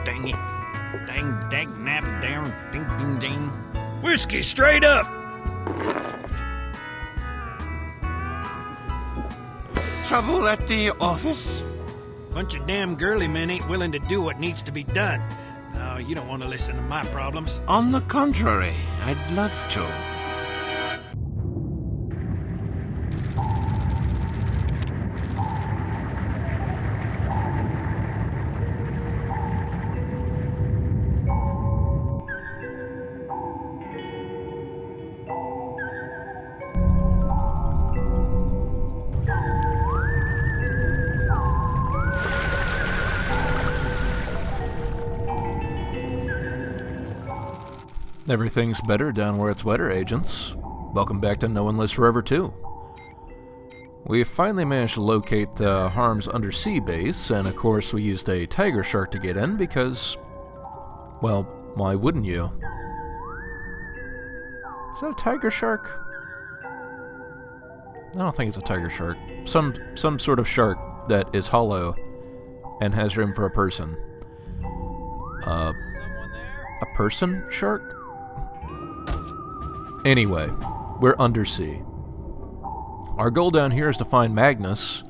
Dang it. Dang, nap, down, ding, ding, ding. Whiskey, straight up! Trouble at the office? Bunch of damn girly men ain't willing to do what needs to be done. Oh, you don't want to listen to my problems. On the contrary, I'd love to. Everything's better down where it's wetter, agents. Welcome back to No One Lives Forever 2. We finally managed to locate H.A.R.M's Undersea base, and of course we used a tiger shark to get in because, well, why wouldn't you? Is that a tiger shark? I don't think it's a tiger shark. Some sort of shark that is hollow and has room for a person. Someone there? A person shark? Anyway, we're undersea. Our goal down here is to find Magnus.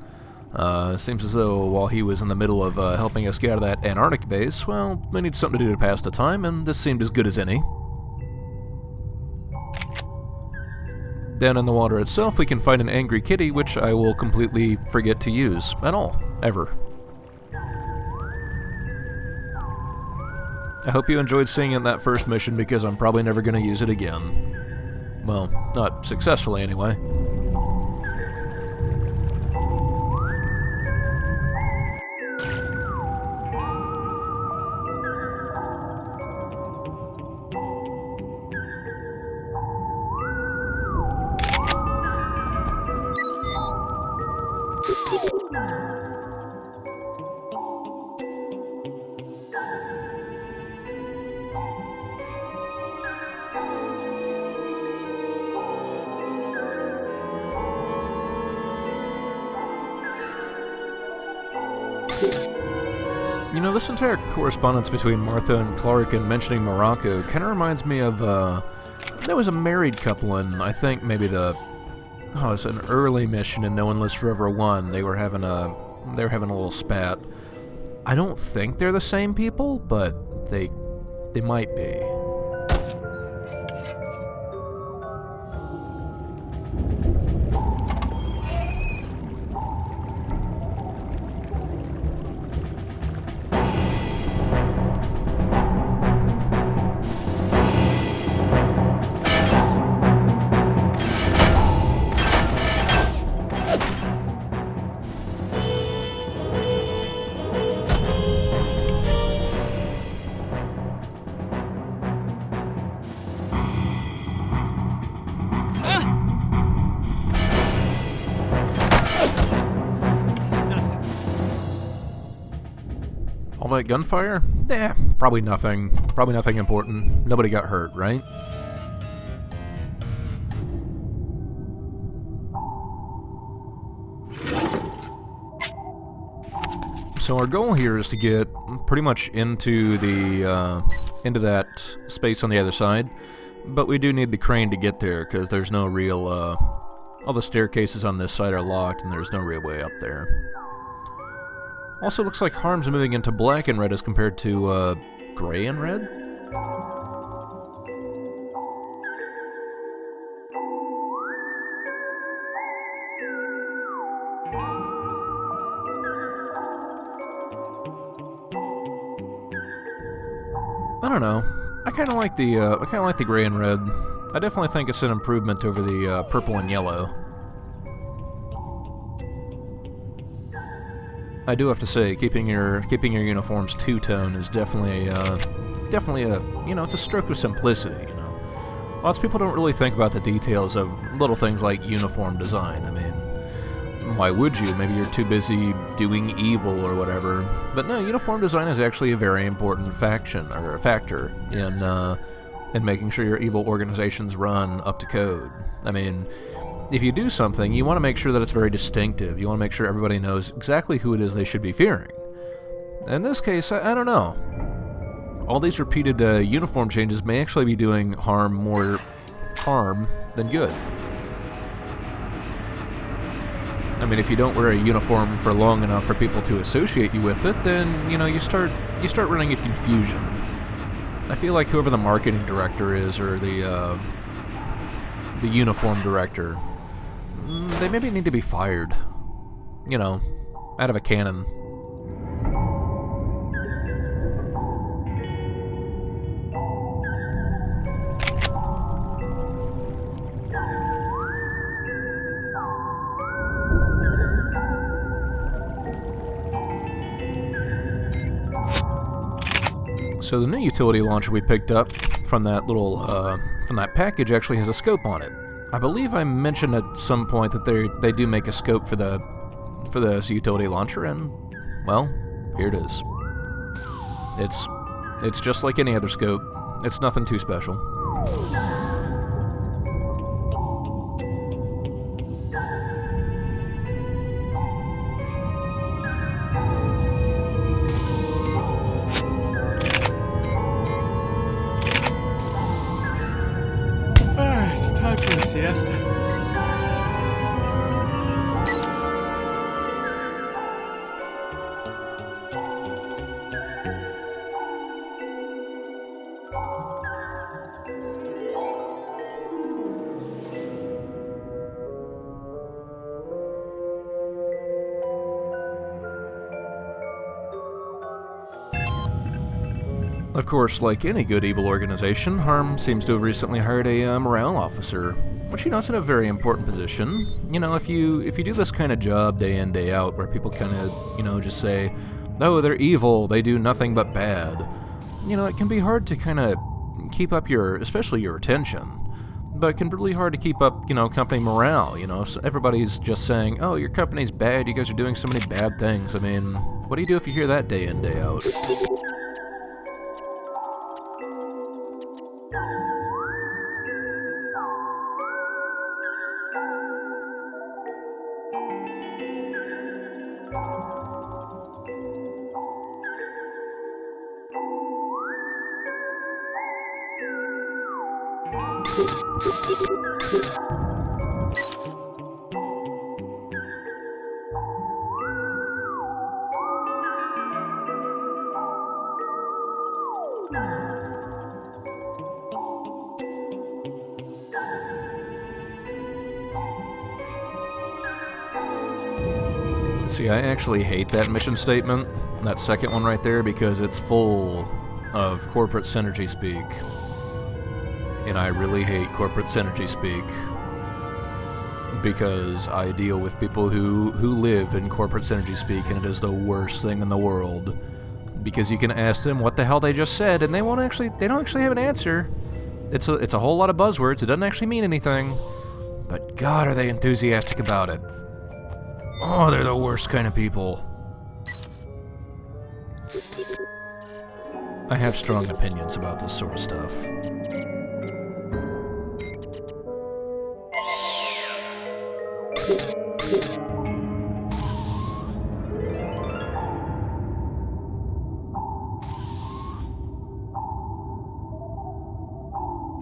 Seems as though while he was in the middle of helping us get out of that Antarctic base, well, we need something to do to pass the time, and this seemed as good as any. Down in the water itself, we can find an angry kitty, which I will completely forget to use at all, ever. I hope you enjoyed seeing it in that first mission, because I'm probably never going to use it again. Well, not successfully anyway. You know, this entire correspondence between Martha and Clark and mentioning Morocco kind of reminds me of, there was a married couple in, I think, maybe it's an early mission in No One Lives Forever 1. They were having a little spat. I don't think they're the same people, but they might be. All that gunfire? Probably nothing. Probably nothing important. Nobody got hurt, right? So our goal here is to get pretty much into into that space on the other side, but we do need the crane to get there because there's no real. All the staircases on this side are locked, and there's no real way up there. Also, looks like H.A.R.M's moving into black and red as compared to gray and red. I don't know. I kind of like the gray and red. I definitely think it's an improvement over the purple and yellow. I do have to say, keeping your uniforms two-tone is definitely a it's a stroke of simplicity. You know, lots of people don't really think about the details of little things like uniform design. I mean, why would you? Maybe you're too busy doing evil or whatever. But no, uniform design is actually a very important factor in making sure your evil organizations run up to code. I mean, if you do something, you want to make sure that it's very distinctive. You want to make sure everybody knows exactly who it is they should be fearing. In this case, I don't know. All these repeated uniform changes may actually be doing more harm than good. I mean, if you don't wear a uniform for long enough for people to associate you with it, then, you know, you start running into confusion. I feel like whoever the marketing director is, or the uniform director, they maybe need to be fired. You know, out of a cannon. So the new utility launcher we picked up from that from that package actually has a scope on it. I believe I mentioned at some point that they do make a scope for this utility launcher, and well, here it is. It's just like any other scope. It's nothing too special. Siesta. Of course, like any good evil organization, H.A.R.M seems to have recently hired a morale officer, which, you know, is in a very important position. You know, if you do this kind of job day in, day out, where people kind of, you know, just say, oh, they're evil, they do nothing but bad, you know, it can be hard to kind of keep up especially your attention. But it can be really hard to keep up, you know, company morale, you know. So everybody's just saying, oh, your company's bad, you guys are doing so many bad things. I mean, what do you do if you hear that day in, day out? See, I actually hate that mission statement, that second one right there, because it's full of corporate synergy speak. And I really hate corporate synergy speak, because I deal with people who live in corporate synergy speak, and it is the worst thing in the world. Because you can ask them what the hell they just said, and they don't actually have an answer. It's a whole lot of buzzwords, it doesn't actually mean anything. But God, are they enthusiastic about it. Oh, they're the worst kind of people. I have strong opinions about this sort of stuff.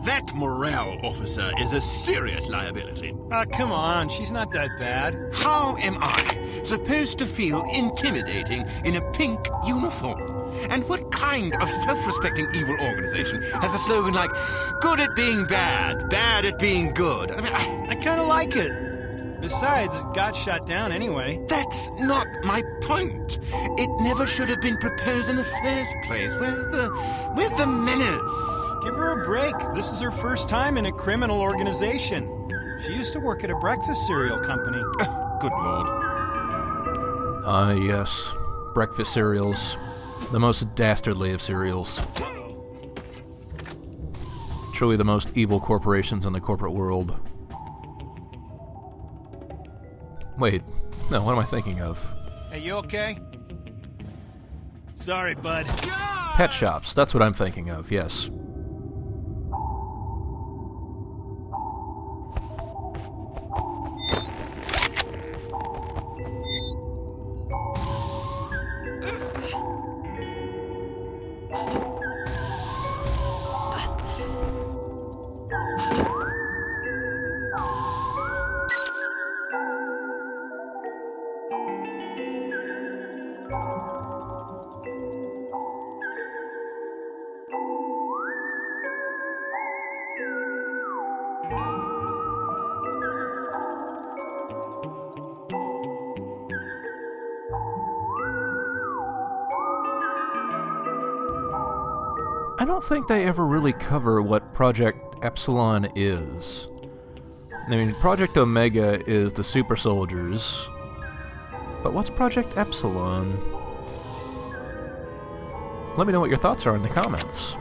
That morale officer is a serious liability. Come on, she's not that bad. How am I supposed to feel intimidating in a pink uniform? And what kind of self-respecting evil organization has a slogan like, good at being bad, bad at being good? I mean, I kind of like it. Besides, it got shot down anyway. That's not my point. It never should have been proposed in the first place. Where's the menace? Give her a break. This is her first time in a criminal organization. She used to work at a breakfast cereal company. Good Lord. Yes. Breakfast cereals. The most dastardly of cereals. Truly the most evil corporations in the corporate world. Wait, no, what am I thinking of? Hey, you okay? Sorry, bud. Pet shops, that's what I'm thinking of, yes. I don't think they ever really cover what Project Epsilon is. I mean, Project Omega is the super soldiers, but what's Project Epsilon? Let me know what your thoughts are in the comments.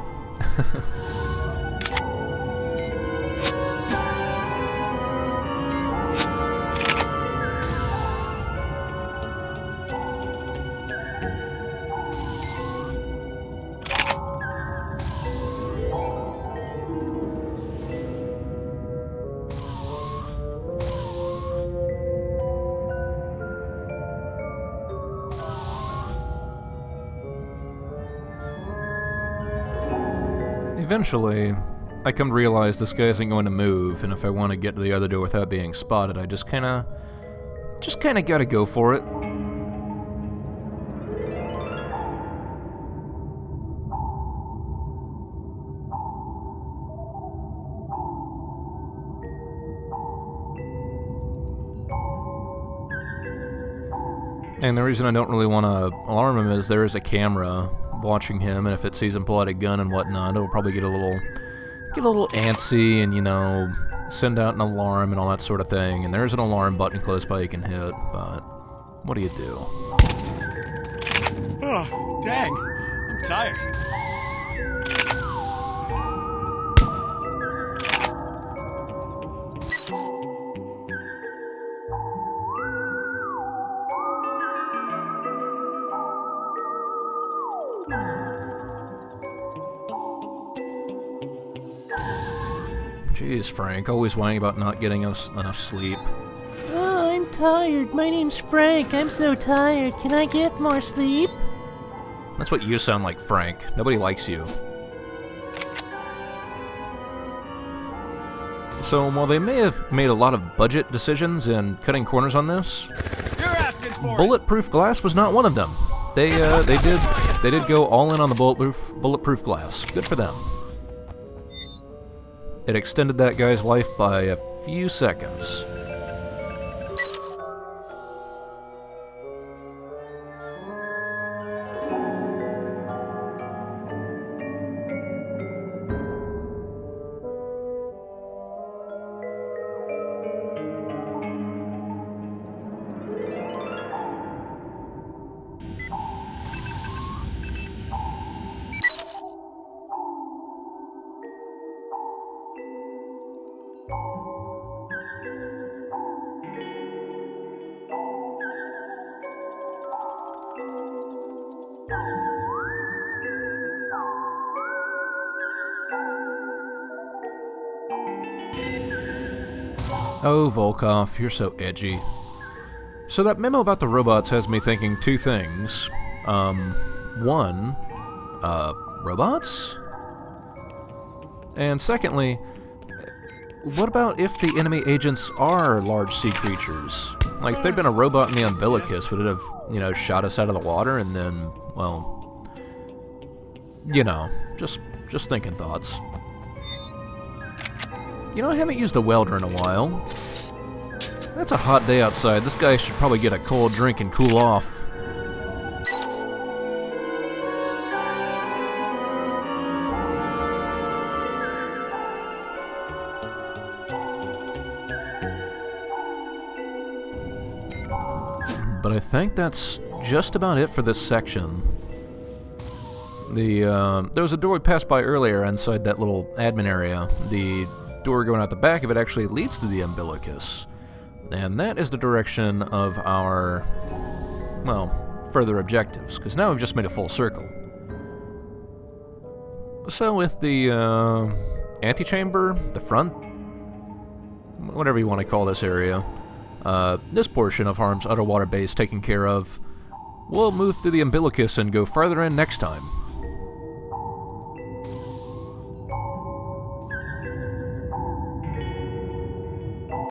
Eventually, I come to realize this guy isn't going to move, and if I want to get to the other door without being spotted, I just kinda gotta go for it. And the reason I don't really want to alarm him is there is a camera watching him, and if it sees him pull out a gun and whatnot, it'll probably get a little antsy and, you know, send out an alarm and all that sort of thing. And there's an alarm button close by you can hit, but what do you do? Oh, dang. I'm tired. Jeez, Frank, always whining about not getting us enough sleep. Oh, I'm tired. My name's Frank. I'm so tired. Can I get more sleep? That's what you sound like, Frank. Nobody likes you. So, while they may have made a lot of budget decisions in cutting corners on this, You're asking for bulletproof glass was not one of them. They did go all in on the bulletproof glass. Good for them. It extended that guy's life by a few seconds. Oh, Volkov, you're so edgy. So that memo about the robots has me thinking two things. One, robots? And secondly, what about if the enemy agents are large sea creatures? Like, if there'd been a robot in the umbilicus, would it have, you know, shot us out of the water and then, well, you know, just thinking thoughts. You know, I haven't used a welder in a while. It's a hot day outside. This guy should probably get a cold drink and cool off. But I think that's just about it for this section. There was a door we passed by earlier inside that little admin area. The door going out the back of it actually leads to the umbilicus. And that is the direction of our, well, further objectives, because now we've just made a full circle. So with the antechamber, the front, whatever you want to call this area, this portion of H.A.R.M's underwater base taken care of, We'll move through the umbilicus and go further in next time.